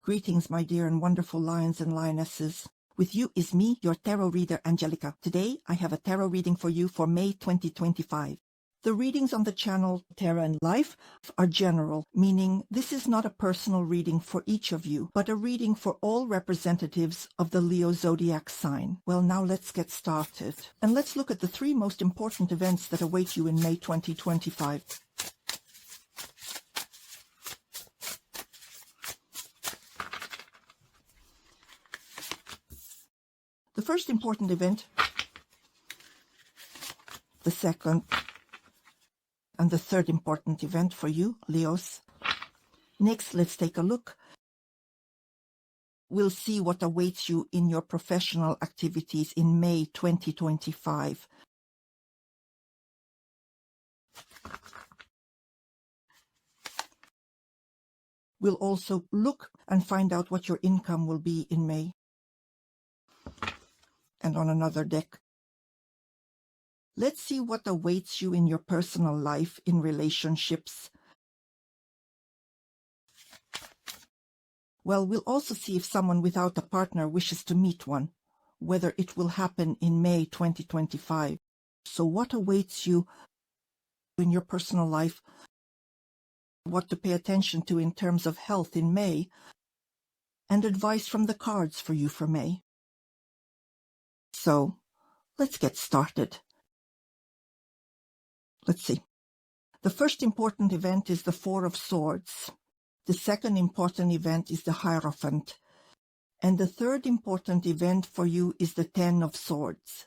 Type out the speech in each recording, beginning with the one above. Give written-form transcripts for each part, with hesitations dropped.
Greetings, my dear and wonderful lions and lionesses. With you is me, your tarot reader, Angelica. Today, I have a tarot reading for you for May 2025. The readings on the channel Tarot and Life are general, meaning this is not a personal reading for each of you, but a reading for all representatives of the Leo Zodiac sign. Well, now let's get started. And let's look at the 3 most important events that await you in May 2025. The first important event, the second, and the third important event for you, Leos. Next, let's take a look. We'll see what awaits you in your professional activities in May 2025. We'll also look and find out what your income will be in May. And on another deck, let's see what awaits you in your personal life in relationships. Well, we'll also see if someone without a partner wishes to meet one, whether it will happen in May 2025. So what awaits you in your personal life, what to pay attention to in terms of health in May, and advice from the cards for you for May. So, let's get started. Let's see. The first important event is the 4 of Swords. The second important event is the Hierophant. And the third important event for you is the 10 of Swords.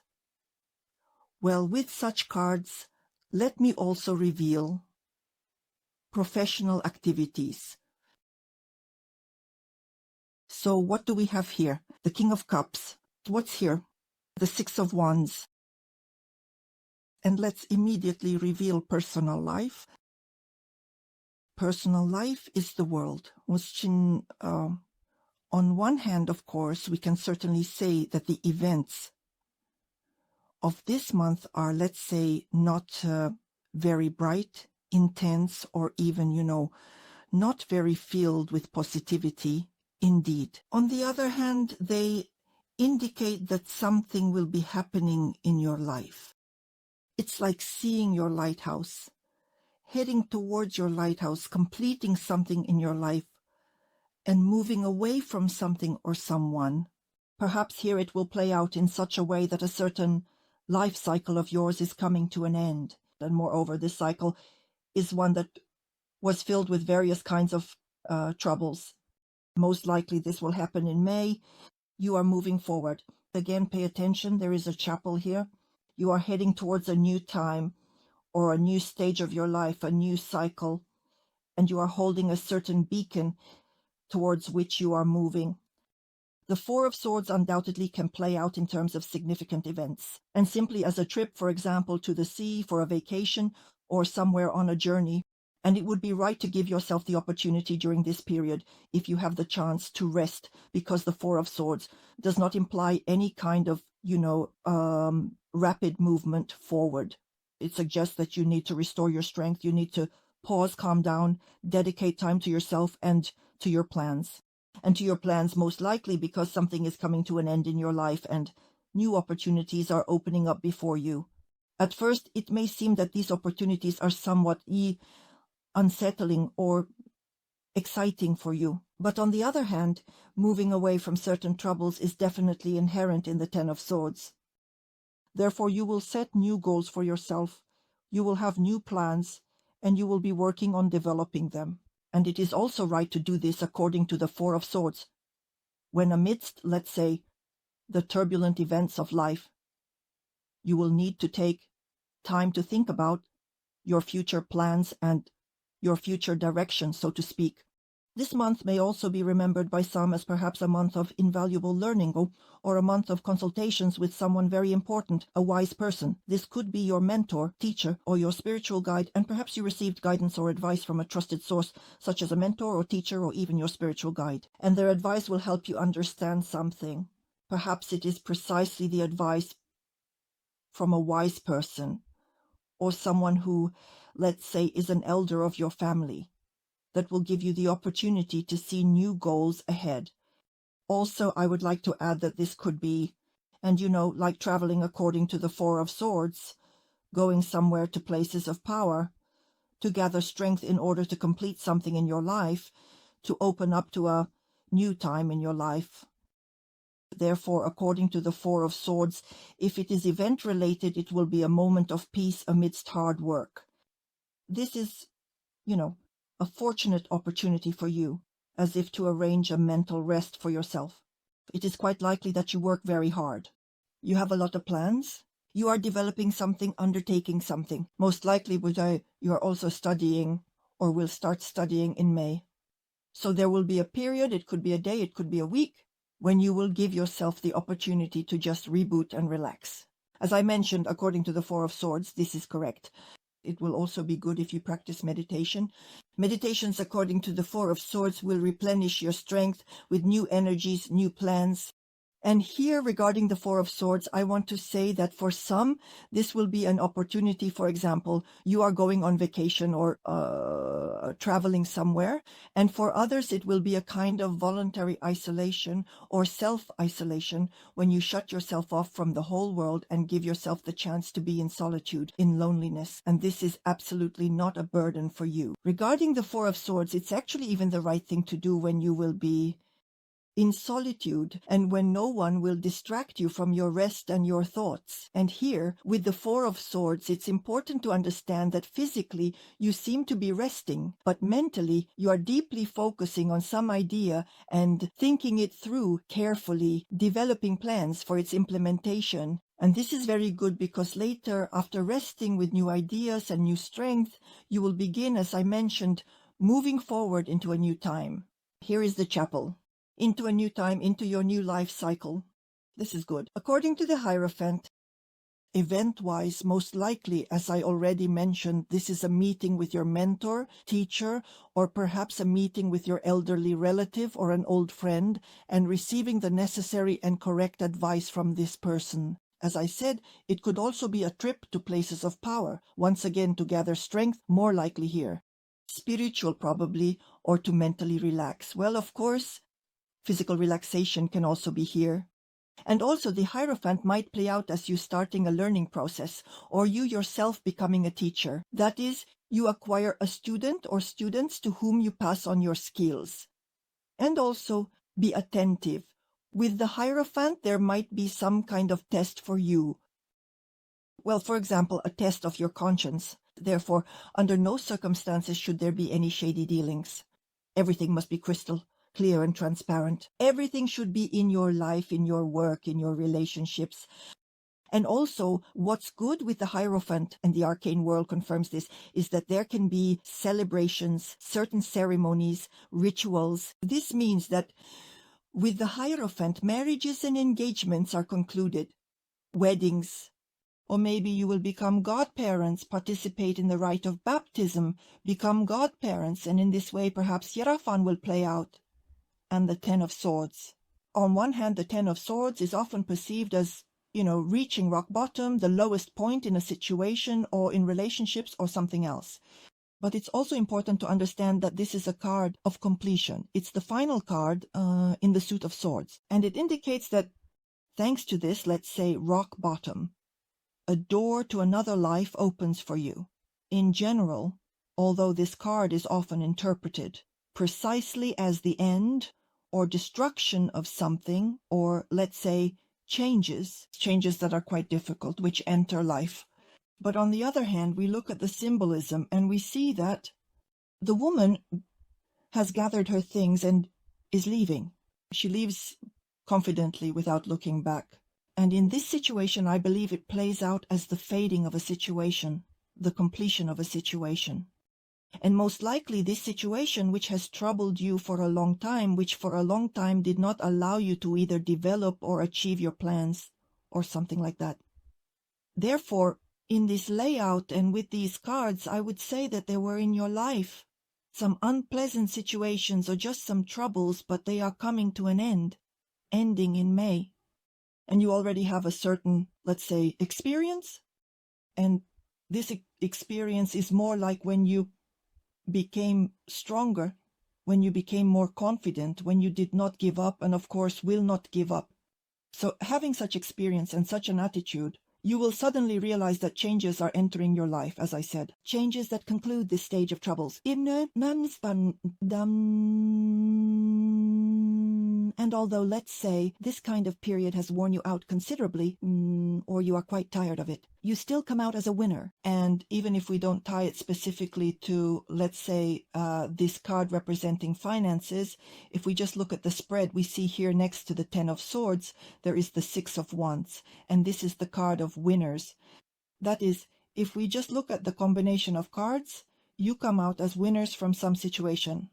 Well, with such cards, let me also reveal professional activities. So what do we have here? The King of Cups. What's here? The 6 of Wands. And let's immediately reveal personal life. Personal life is the world. On one hand, of course, we can certainly say that the events of this month are, let's say, not very bright, intense, or even, not very filled with positivity, indeed. On the other hand, they indicate that something will be happening in your life. It's like seeing your lighthouse, heading towards your lighthouse, completing something in your life, and moving away from something or someone. Perhaps here it will play out in such a way that a certain life cycle of yours is coming to an end. And moreover, this cycle is one that was filled with various kinds of troubles. Most likely this will happen in May. You are moving forward. Again, pay attention. There is a chapel here. You are heading towards a new time or a new stage of your life, a new cycle, and you are holding a certain beacon towards which you are moving. The 4 of Swords undoubtedly can play out in terms of significant events, and simply as a trip, for example, to the sea for a vacation or somewhere on a journey. And it would be right to give yourself the opportunity during this period, if you have the chance, to rest, because the 4 of Swords does not imply any kind of, rapid movement forward. It suggests that you need to restore your strength. You need to pause, calm down, dedicate time to yourself and to your plans. And to your plans most likely because something is coming to an end in your life and new opportunities are opening up before you. At first, it may seem that these opportunities are somewhat unsettling or exciting for you. But on the other hand, moving away from certain troubles is definitely inherent in the 10 of Swords. Therefore, you will set new goals for yourself, you will have new plans, and you will be working on developing them. And it is also right to do this according to the 4 of Swords, when amidst, let's say, the turbulent events of life, you will need to take time to think about your future plans and your future direction, so to speak. This month may also be remembered by some as perhaps a month of invaluable learning or a month of consultations with someone very important, a wise person. This could be your mentor, teacher, or your spiritual guide, and perhaps you received guidance or advice from a trusted source, such as a mentor or teacher or even your spiritual guide. And their advice will help you understand something. Perhaps it is precisely the advice from a wise person or someone who, let's say, is an elder of your family. that will give you the opportunity to see new goals ahead. Also, I would like to add that this could be, and like traveling according to the Four of Swords, going somewhere to places of power, to gather strength in order to complete something in your life, to open up to a new time in your life. Therefore, according to the Four of Swords, if it is event-related, it will be a moment of peace amidst hard work. This is, a fortunate opportunity for you, as if to arrange a mental rest for yourself. It is quite likely that you work very hard. You have a lot of plans. You are developing something, undertaking something. Most likely, you are also studying or will start studying in May. So there will be a period, it could be a day, it could be a week, when you will give yourself the opportunity to just reboot and relax. As I mentioned, according to the Four of Swords, this is correct. It will also be good if you practice meditation. Meditations, according to the Four of Swords, will replenish your strength with new energies, new plans. And here, regarding the Four of Swords, I want to say that for some, this will be an opportunity. For example, you are going on vacation or traveling somewhere. And for others, it will be a kind of voluntary isolation or self-isolation when you shut yourself off from the whole world and give yourself the chance to be in solitude, in loneliness. And this is absolutely not a burden for you. Regarding the Four of Swords, it's actually even the right thing to do when you will be in solitude and when no one will distract you from your rest and your thoughts. And here, with the Four of Swords, it's important to understand that physically you seem to be resting, but mentally you are deeply focusing on some idea and thinking it through carefully, developing plans for its implementation. And this is very good because later, after resting with new ideas and new strength, you will begin, as I mentioned, moving forward into a new time. Here is the chapel. Into a new time, into your new life cycle. This is good. According to the Hierophant, event-wise, most likely, as I already mentioned, this is a meeting with your mentor, teacher, or perhaps a meeting with your elderly relative or an old friend, and receiving the necessary and correct advice from this person. As I said, it could also be a trip to places of power, once again to gather strength, more likely here. Spiritual probably, or to mentally relax. Well, of course, physical relaxation can also be here. And also the Hierophant might play out as you starting a learning process, or you yourself becoming a teacher. That is, you acquire a student or students to whom you pass on your skills. And also be attentive. With the Hierophant, there might be some kind of test for you. Well, for example, a test of your conscience. Therefore, under no circumstances should there be any shady dealings. Everything must be crystal clear and transparent. Everything should be in your life, in your work, in your relationships. And also, what's good with the Hierophant, and the arcane world confirms this, is that there can be celebrations, certain ceremonies, rituals. This means that with the Hierophant, marriages and engagements are concluded, weddings, or maybe you will become godparents, participate in the rite of baptism, become godparents, and in this way perhaps Hierophant will play out. And the Ten of Swords. On one hand, the Ten of Swords is often perceived as, reaching rock bottom, the lowest point in a situation or in relationships or something else. But it's also important to understand that this is a card of completion. It's the final card in the suit of swords. And it indicates that thanks to this, let's say, rock bottom, a door to another life opens for you. In general, although this card is often interpreted precisely as the end or destruction of something, or let's say changes that are quite difficult, which enter life. But on the other hand, we look at the symbolism and we see that the woman has gathered her things and is leaving. She leaves confidently without looking back. And in this situation, I believe it plays out as the fading of a situation, the completion of a situation. And most likely this situation, which has troubled you for a long time, which for a long time did not allow you to either develop or achieve your plans, or something like that. Therefore, in this layout and with these cards, I would say that there were in your life some unpleasant situations or just some troubles, but they are coming to an end, ending in May. And you already have a certain, let's say, experience. And this experience is more like when you became stronger, when you became more confident, when you did not give up, and of course will not give up. So having such experience and such an attitude, you will suddenly realize that changes are entering your life, as I said. Changes that conclude this stage of troubles. And although, let's say, this kind of period has worn you out considerably, or you are quite tired of it, you still come out as a winner. And even if we don't tie it specifically to, let's say, this card representing finances, if we just look at the spread, we see here next to the Ten of Swords, there is the Six of Wands, and this is the card of winners. That is, if we just look at the combination of cards, you come out as winners from some situation.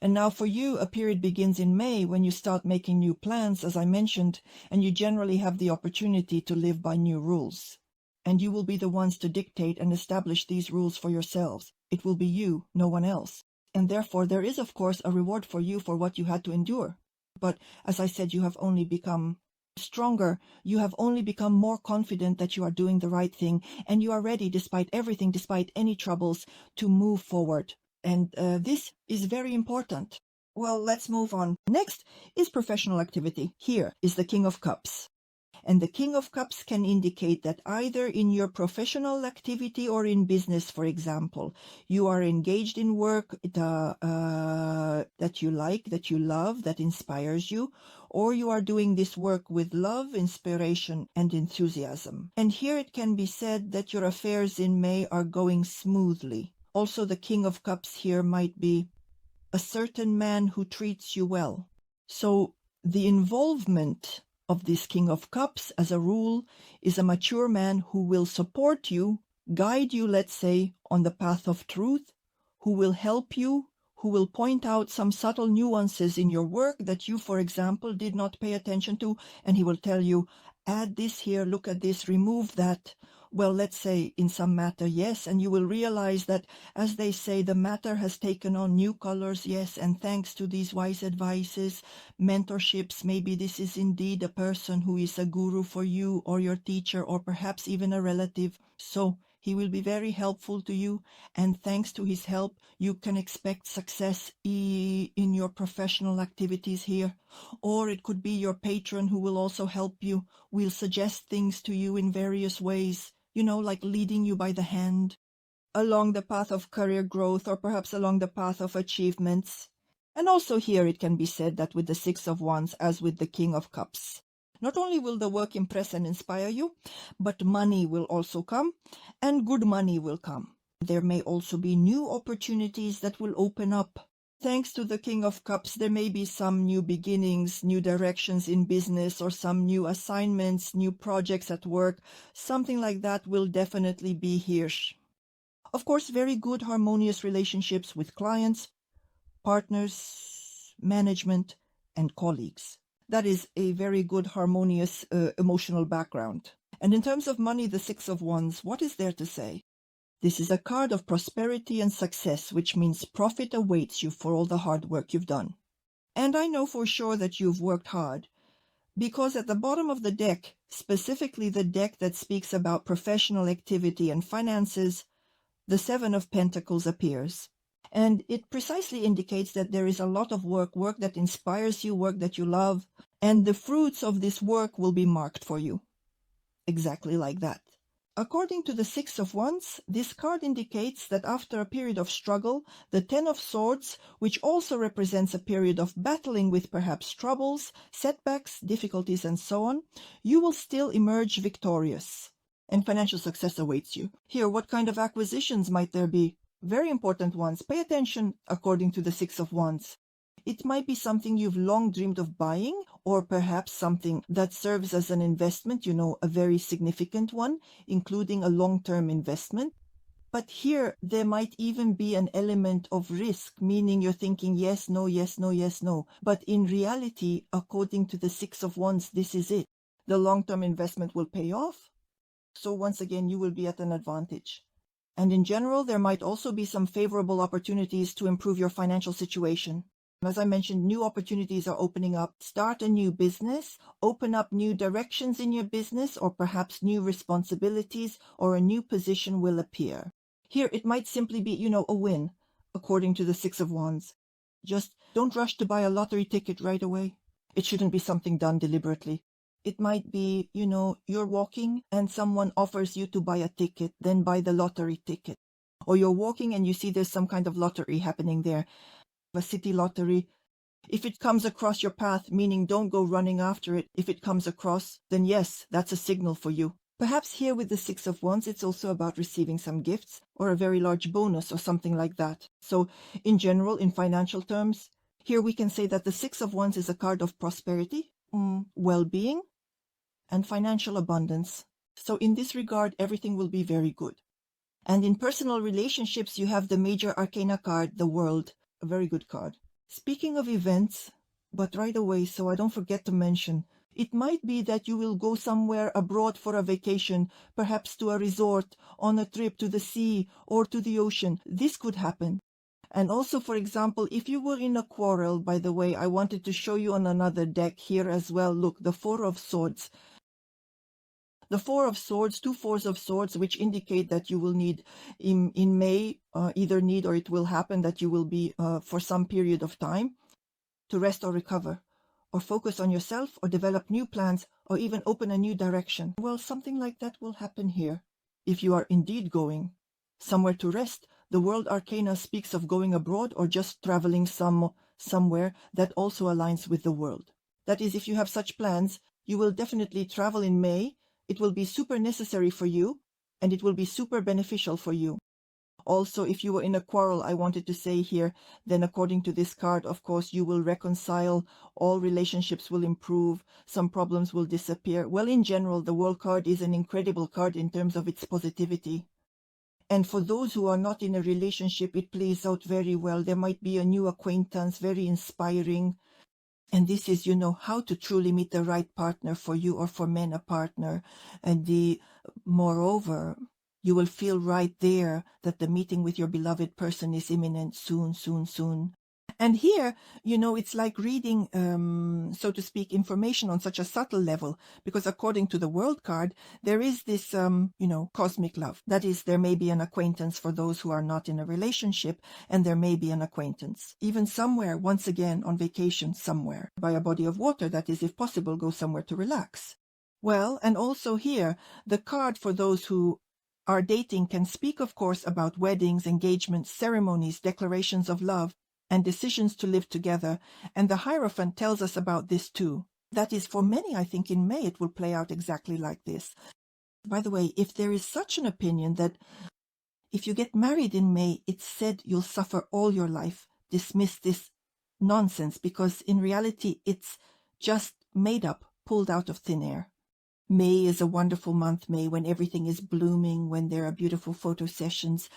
And now for you, a period begins in May when you start making new plans, as I mentioned, and you generally have the opportunity to live by new rules. And you will be the ones to dictate and establish these rules for yourselves. It will be you, no one else. And therefore, there is, of course, a reward for you for what you had to endure. But as I said, you have only become stronger. You have only become more confident that you are doing the right thing, and you are ready, despite everything, despite any troubles, to move forward. And this is very important. Well, let's move on. Next is professional activity. Here is the King of Cups. And the King of Cups can indicate that either in your professional activity or in business, for example, you are engaged in work that you like, that you love, that inspires you, or you are doing this work with love, inspiration, and enthusiasm. And here it can be said that your affairs in May are going smoothly. Also, the King of Cups here might be a certain man who treats you well. So the involvement of this King of Cups, as a rule, is a mature man who will support you, guide you, let's say, on the path of truth, who will help you, who will point out some subtle nuances in your work that you, for example, did not pay attention to, and he will tell you, add this here, look at this, remove that. Well, let's say in some matter, yes, and you will realize that, as they say, the matter has taken on new colors, yes, and thanks to these wise advices, mentorships, maybe this is indeed a person who is a guru for you or your teacher or perhaps even a relative. So he will be very helpful to you, and thanks to his help, you can expect success in your professional activities here. Or it could be your patron who will also help you, will suggest things to you in various ways, like leading you by the hand along the path of career growth or perhaps along the path of achievements. And also here it can be said that with the Six of Wands, as with the King of Cups, not only will the work impress and inspire you, but money will also come, and good money will come. There may also be new opportunities that will open up. Thanks to the King of Cups, there may be some new beginnings, new directions in business, or some new assignments, new projects at work. Something like that will definitely be here. Of course, very good harmonious relationships with clients, partners, management, and colleagues. That is a very good harmonious emotional background. And in terms of money, the Six of Wands, what is there to say? This is a card of prosperity and success, which means profit awaits you for all the hard work you've done. And I know for sure that you've worked hard, because at the bottom of the deck, specifically the deck that speaks about professional activity and finances, the Seven of Pentacles appears. And it precisely indicates that there is a lot of work that inspires you, work that you love, and the fruits of this work will be marked for you. Exactly like that. According to the Six of Wands, this card indicates that after a period of struggle, the Ten of Swords, which also represents a period of battling with perhaps troubles, setbacks, difficulties, and so on, you will still emerge victorious, and financial success awaits you. Here, what kind of acquisitions might there be? Very important ones. Pay attention according to the Six of Wands. It might be something you've long dreamed of buying, or perhaps something that serves as an investment, a very significant one, including a long-term investment. But here, there might even be an element of risk, meaning you're thinking, yes, no, yes, no, yes, no. But in reality, according to the Six of Wands, this is it. The long-term investment will pay off. So once again, you will be at an advantage. And in general, there might also be some favorable opportunities to improve your financial situation. As I mentioned, new opportunities are opening up. Start a new business, open up new directions in your business, or perhaps new responsibilities or a new position will appear. Here, it might simply be, a win, according to the Six of Wands. Just don't rush to buy a lottery ticket right away. It shouldn't be something done deliberately. It might be, you're walking and someone offers you to buy a ticket, then buy the lottery ticket. Or you're walking and you see there's some kind of lottery happening there, a city lottery. If it comes across your path, meaning don't go running after it. If it comes across, then yes, that's a signal for you. Perhaps here with the Six of Wands, it's also about receiving some gifts or a very large bonus or something like that. So in general, in financial terms, here we can say that the Six of Wands is a card of prosperity, well-being, and financial abundance. So in this regard, everything will be very good. And in personal relationships, you have the major arcana card, the World, a very good card. Speaking of events, but right away, so I don't forget to mention, it might be that you will go somewhere abroad for a vacation, perhaps to a resort, on a trip to the sea or to the ocean. This could happen. And also, for example, if you were in a quarrel, by the way, I wanted to show you on another deck here as well. Look, the Four of Swords. The Four of Swords, two Fours of Swords, which indicate that you will need in May, either need or it will happen that you will be for some period of time to rest or recover, or focus on yourself, or develop new plans, or even open a new direction. Well, something like that will happen here. If you are indeed going somewhere to rest, the World Arcana speaks of going abroad or just traveling somewhere that also aligns with the world. That is, if you have such plans, you will definitely travel in May. It will be super necessary for you, and it will be super beneficial for you. Also, if you were in a quarrel, I wanted to say here, then according to this card, of course, you will reconcile, all relationships will improve, some problems will disappear. Well, in general, the World card is an incredible card in terms of its positivity. And for those who are not in a relationship, it plays out very well. There might be a new acquaintance, very inspiring. And this is, how to truly meet the right partner for you, or for men, a partner. And moreover, you will feel right there that the meeting with your beloved person is imminent, soon, soon, soon. And here, it's like reading, so to speak, information on such a subtle level, because according to the World card, there is this, cosmic love. That is, there may be an acquaintance for those who are not in a relationship, and there may be an acquaintance. Even somewhere, once again, on vacation somewhere, by a body of water, that is, if possible, go somewhere to relax. Well, and also here, the card for those who are dating can speak, of course, about weddings, engagements, ceremonies, declarations of love, and decisions to live together, and the Hierophant tells us about this too. That is, for many, I think in May it will play out exactly like this. By the way, if there is such an opinion that if you get married in May, it's said you'll suffer all your life, dismiss this nonsense, because in reality it's just made up, pulled out of thin air. May is a wonderful month, May, when everything is blooming, when there are beautiful photo sessions.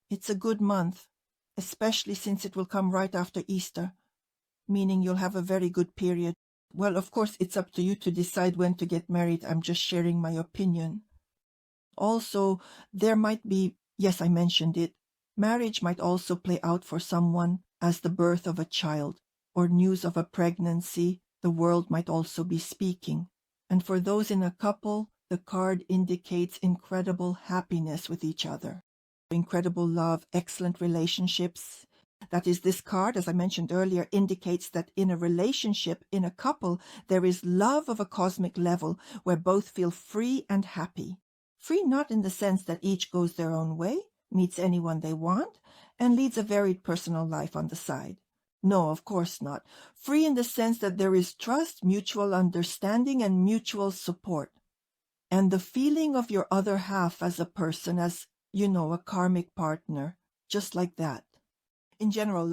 It's a good month, especially since it will come right after Easter, meaning you'll have a very good period. Well, of course, it's up to you to decide when to get married. I'm just sharing my opinion. Also, there might be, yes, I mentioned it, marriage might also play out for someone as the birth of a child, or news of a pregnancy. The World might also be speaking. And for those in a couple, the card indicates incredible happiness with each other. Incredible love, excellent relationships. That is, this card, as I mentioned earlier, indicates that in a relationship, in a couple, there is love of a cosmic level where both feel free and happy. Free not in the sense that each goes their own way, meets anyone they want, and leads a varied personal life on the side. No, of course not. Free in the sense that there is trust, mutual understanding, and mutual support. And the feeling of your other half as a person, as a karmic partner, just like that. In general,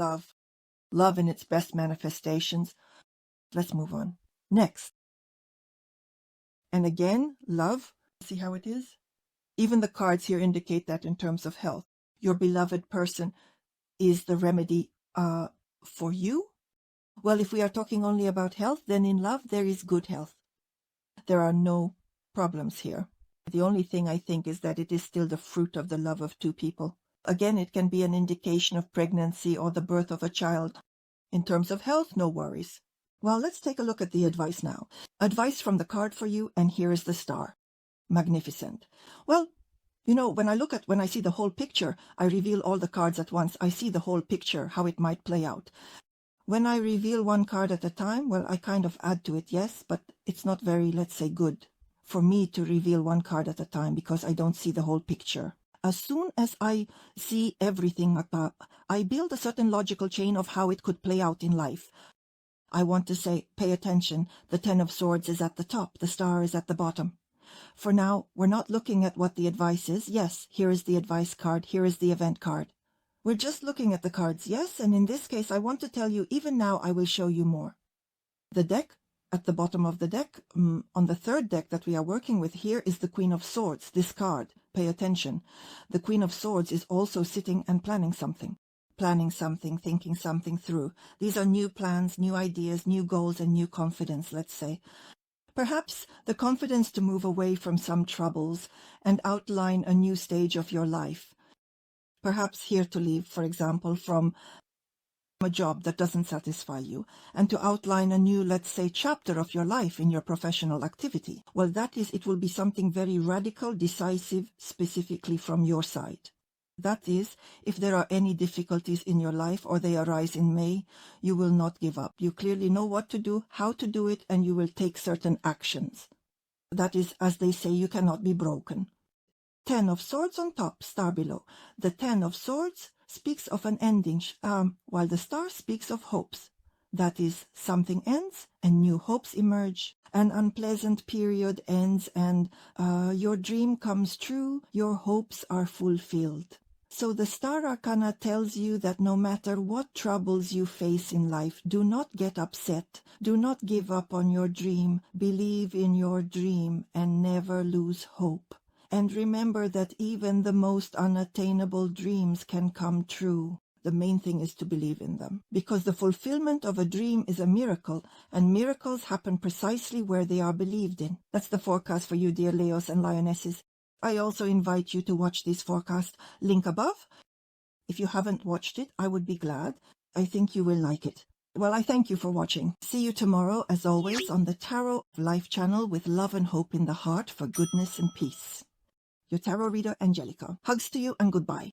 love in its best manifestations. Let's move on. Next. And again, love, see how it is? Even the cards here indicate that in terms of health. Your beloved person is the remedy for you. Well, if we are talking only about health, then in love there is good health. There are no problems here. The only thing I think is that it is still the fruit of the love of two people. Again, it can be an indication of pregnancy or the birth of a child. In terms of health, no worries. Well, let's take a look at the advice now. Advice from the card for you, and here is the star. Magnificent. Well, You know, when I see the whole picture, I reveal all the cards at once. I see the whole picture, how it might play out. When I reveal one card at a time, well, I kind of add to it, yes, but it's not very, let's say, good for me to reveal one card at a time because I don't see the whole picture. As soon as I see everything, I build a certain logical chain of how it could play out in life. I want to say, pay attention. The Ten of Swords is at the top. The Star is at the bottom. For now, we're not looking at what the advice is. Yes, here is the advice card. Here is the event card. We're just looking at the cards, yes, and in this case, I want to tell you, even now, I will show you more. The deck, at the bottom of the deck, on the third deck that we are working with, here is the Queen of Swords, this card. Pay attention. The Queen of Swords is also sitting and planning something, thinking something through. These are new plans, new ideas, new goals, and new confidence, let's say. Perhaps the confidence to move away from some troubles and outline a new stage of your life. Perhaps here to leave, for example, from a job that doesn't satisfy you, and to outline a new, let's say, chapter of your life in your professional activity. Well, that is, it will be something very radical, decisive, specifically from your side. That is, if there are any difficulties in your life or they arise in May, you will not give up. You clearly know what to do, how to do it, and you will take certain actions. That is, as they say, you cannot be broken. Ten of Swords on top, Star below. The Ten of Swords speaks of an ending, while the Star speaks of hopes. That is, something ends and new hopes emerge. An unpleasant period ends and your dream comes true, your hopes are fulfilled. So the Star Arcana tells you that no matter what troubles you face in life, do not get upset, do not give up on your dream, believe in your dream and never lose hope. And remember that even the most unattainable dreams can come true. The main thing is to believe in them, because the fulfillment of a dream is a miracle, and miracles happen precisely where they are believed in. That's the forecast for you, dear Leos and Lionesses. I also invite you to watch this forecast, link above. If you haven't watched it, I would be glad. I think you will like it. Well, I thank you for watching. See you tomorrow, as always, on the Tarot Life channel with love and hope in the heart for goodness and peace. Your tarot reader, Angelica. Hugs to you and goodbye.